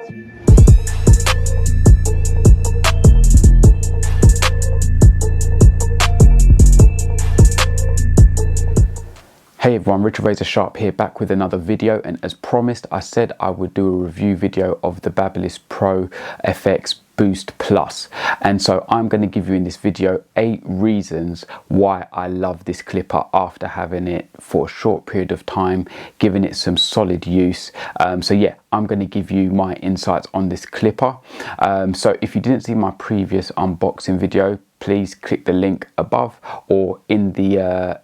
Hey everyone, Richard Razor Sharp here, back with another video, and as promised I said I would do a review video of the Babyliss Pro FX Boost Plus, and so I'm going to give you in this video 8 reasons why I love this clipper after having it for a short period of time, giving it some solid use. So yeah, I'm going to give you my insights on this clipper. So if you didn't see my previous unboxing video, please click the link above or in the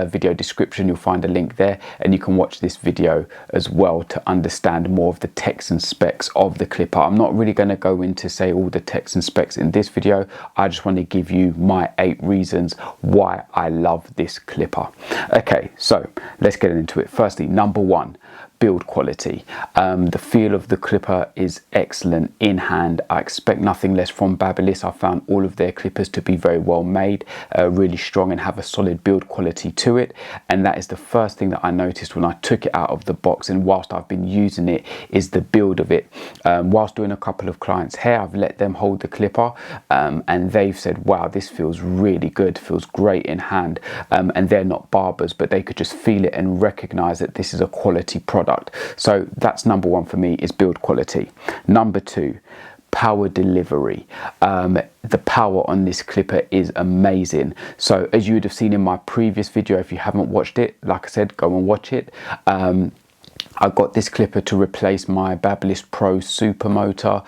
video description. You'll find a link there, and you can watch this video as well to understand more of the text and specs of the clipper. I'm not really going to go into say all the text and specs in this video. I just want to give you my 8 reasons why I love this clipper. Okay, so let's get into it. Firstly, number 1, build quality. The feel of the clipper is excellent in hand. I expect nothing less from Babyliss. I found all of their clippers to be very well made, really strong, and have a solid build quality to it, and that is the first thing that I noticed when I took it out of the box, and whilst I've been using it, is the build of it. Whilst doing a couple of clients' hair, I've let them hold the clipper, and they've said, wow, this feels really good, feels great in hand, and they're not barbers, but they could just feel it and recognize that this is a quality product. So that's number 1 for me, is build quality. Number 2, power delivery. The power on this clipper is amazing. So as you would have seen in my previous video, if you haven't watched it, like I said, go and watch it. I got this clipper to replace my Babyliss Pro Supermotor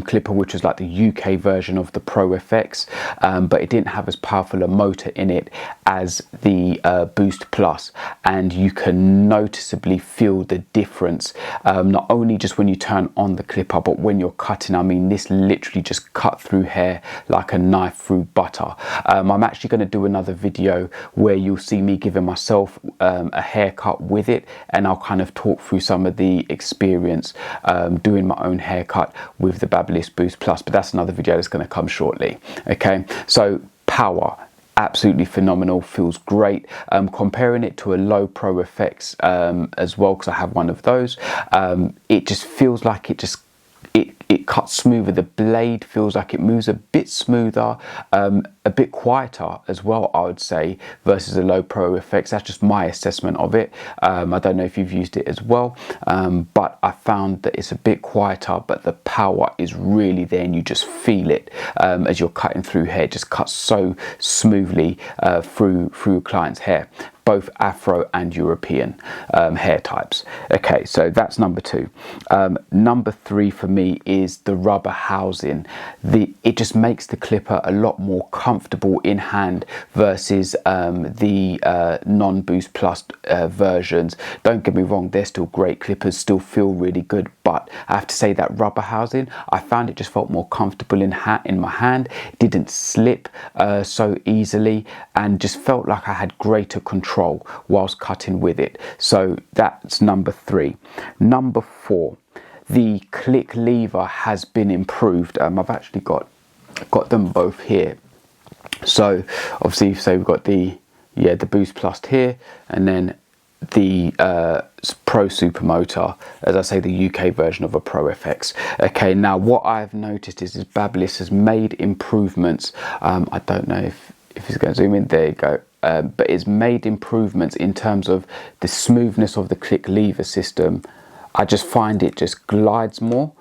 clipper, which was like the UK version of the Pro FX, but it didn't have as powerful a motor in it as the Boost Plus, and you can noticeably feel the difference, not only just when you turn on the clipper, but when you're cutting. I mean, this literally just cut through hair like a knife through butter. I'm actually going to do another video where you'll see me giving myself a haircut with it, and I'll kind of talk through some of the experience doing my own haircut with the Babyliss Boost Plus, but that's another video that's going to come shortly. Okay, so power, absolutely phenomenal, feels great. Comparing it to a low Pro FX as well, because I have one of those, it just feels like it cuts smoother. The blade feels like it moves a bit smoother, a bit quieter as well, I would say, versus a low Pro FX. That's just my assessment of it. I don't know if you've used it as well, but I found that it's a bit quieter, but the power is really there, and you just feel it as you're cutting through hair. It just cuts so smoothly through a client's hair, both Afro and European hair types. Okay, so that's number 2. Number 3 for me is the rubber housing. It just makes the clipper a lot more comfortable in hand versus the non-Boost Plus versions. Don't get me wrong, they're still great clippers, still feel really good, but I have to say that rubber housing, I found it just felt more comfortable in my hand. It didn't slip so easily, and just felt like I had greater control whilst cutting with it. So that's number 3. Number 4, the click lever has been improved. I've actually got them both here. So obviously, so we've got the Boost Plus here, and then the Pro Supermotor, as I say, the UK version of a Pro FX. Okay, now what I've noticed is Babyliss has made improvements. I don't know if it's going to zoom in. There you go. But it's made improvements in terms of the smoothness of the click lever system. I just find it just glides more.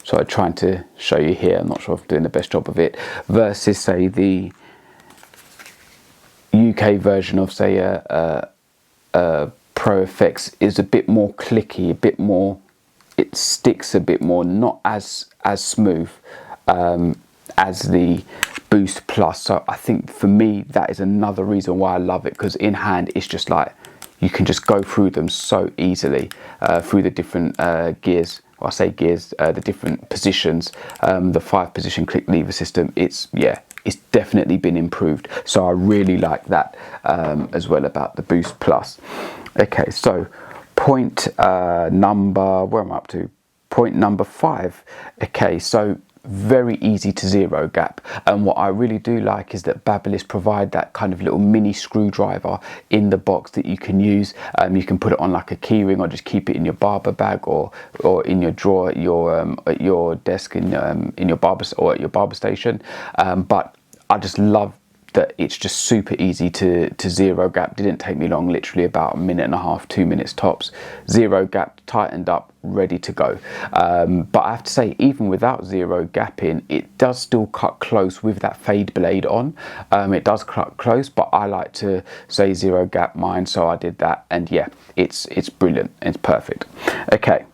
So I'm trying to show you here. I'm not sure if I'm doing the best job of it, versus say the UK version of say a Pro FX is a bit more clicky, a bit more, it sticks a bit more, not as smooth as the Boost Plus. So I think for me that is another reason why I love it, because in hand it's just like you can just go through them so easily, through the different gears. Well, I say gears, the different positions, the 5-position click lever system. It's definitely been improved. So I really like that as well about the Boost Plus. Okay, so point number, where am I up to? Point number 5. Okay, so very easy to zero gap. And what I really do like is that Babyliss provide that kind of little mini screwdriver in the box that you can use. You can put it on like a key ring, or just keep it in your barber bag, or in your drawer at your desk in your barber, or at your barber station. But I just love that it's just super easy to zero gap. Didn't take me long, literally about 1.5 minutes, 2 minutes tops. Zero gap, tightened up, ready to go. But I have to say, even without zero gapping, it does still cut close with that fade blade on. It does cut close, but I like to say zero gap mine, so I did that, and yeah, it's brilliant, it's perfect. Okay.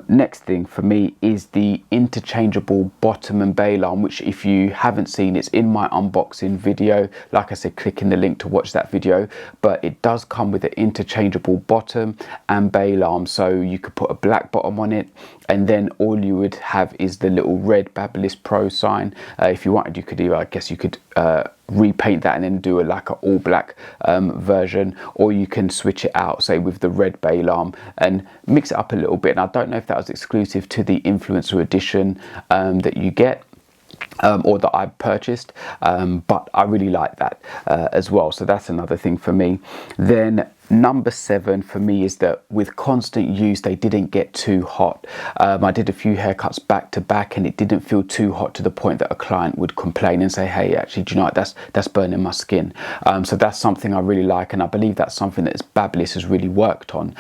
Next thing for me is the interchangeable bottom and bail arm, which if you haven't seen, it's in my unboxing video. Like I said, click in the link to watch that video. But it does come with an interchangeable bottom and bail arm, so you could put a black bottom on it, and then all you would have is the little red Babyliss Pro sign. If you wanted, you could either, I guess you could repaint that and then do like an all black version, or you can switch it out, say with the red bail arm, and mix it up a little bit. And I don't know if that was exclusive to the influencer edition that you get, or that I purchased, but I really like that as well. So that's another thing for me. Then number 7 for me is that with constant use, they didn't get too hot. I did a few haircuts back to back, and it didn't feel too hot to the point that a client would complain and say, hey, actually, do you know what, that's burning my skin. So that's something I really like, and I believe that's something that Babyliss has really worked on,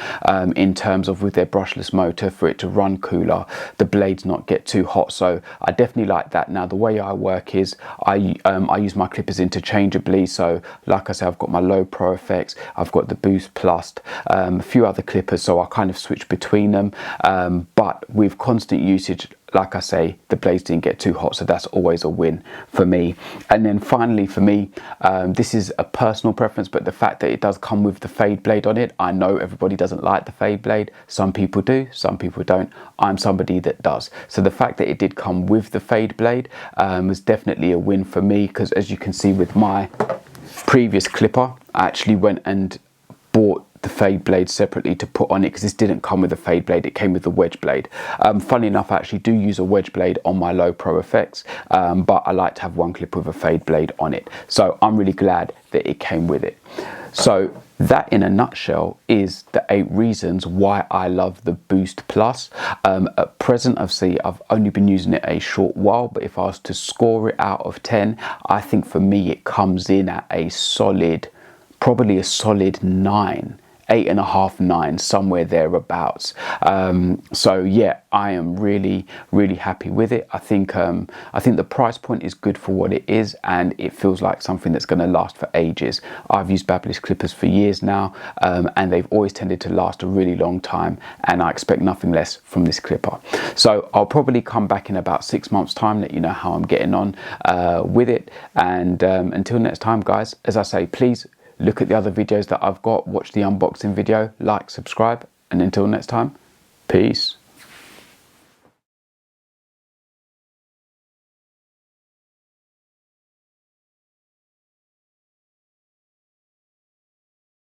in terms of with their brushless motor, for it to run cooler, the blades not get too hot. So I definitely like that. Now the way I work is I use my clippers interchangeably. So like I said, I've got my Low Pro FX, I've got the Boost Plus, a few other clippers, so I kind of switch between them. But with constant usage, like I say, the blades didn't get too hot, so that's always a win for me. And then finally for me, this is a personal preference, but the fact that it does come with the fade blade on it, I know everybody doesn't like the fade blade. Some people do, some people don't. I'm somebody that does. So the fact that it did come with the fade blade was definitely a win for me, because as you can see with my previous clipper, I actually went and bought the fade blade separately to put on it, because this didn't come with a fade blade, it came with the wedge blade. Funny enough, I actually do use a wedge blade on my Low Pro FX, but I like to have one clip with a fade blade on it, so I'm really glad that it came with it. So that in a nutshell is the 8 reasons why I love the Boost Plus. At present, I've only been using it a short while, but if I was to score it out of 10, I think for me it comes in at a solid, probably a solid 9, 8.5, 9, somewhere thereabouts. So yeah, I am really happy with it. I think the price point is good for what it is, and it feels like something that's going to last for ages. I've used Babyliss clippers for years now, and they've always tended to last a really long time, and I expect nothing less from this clipper. So I'll probably come back in about 6 months time, let you know how I'm getting on with it. And until next time, guys, as I say, please look at the other videos that I've got, watch the unboxing video, like, subscribe, and until next time, peace.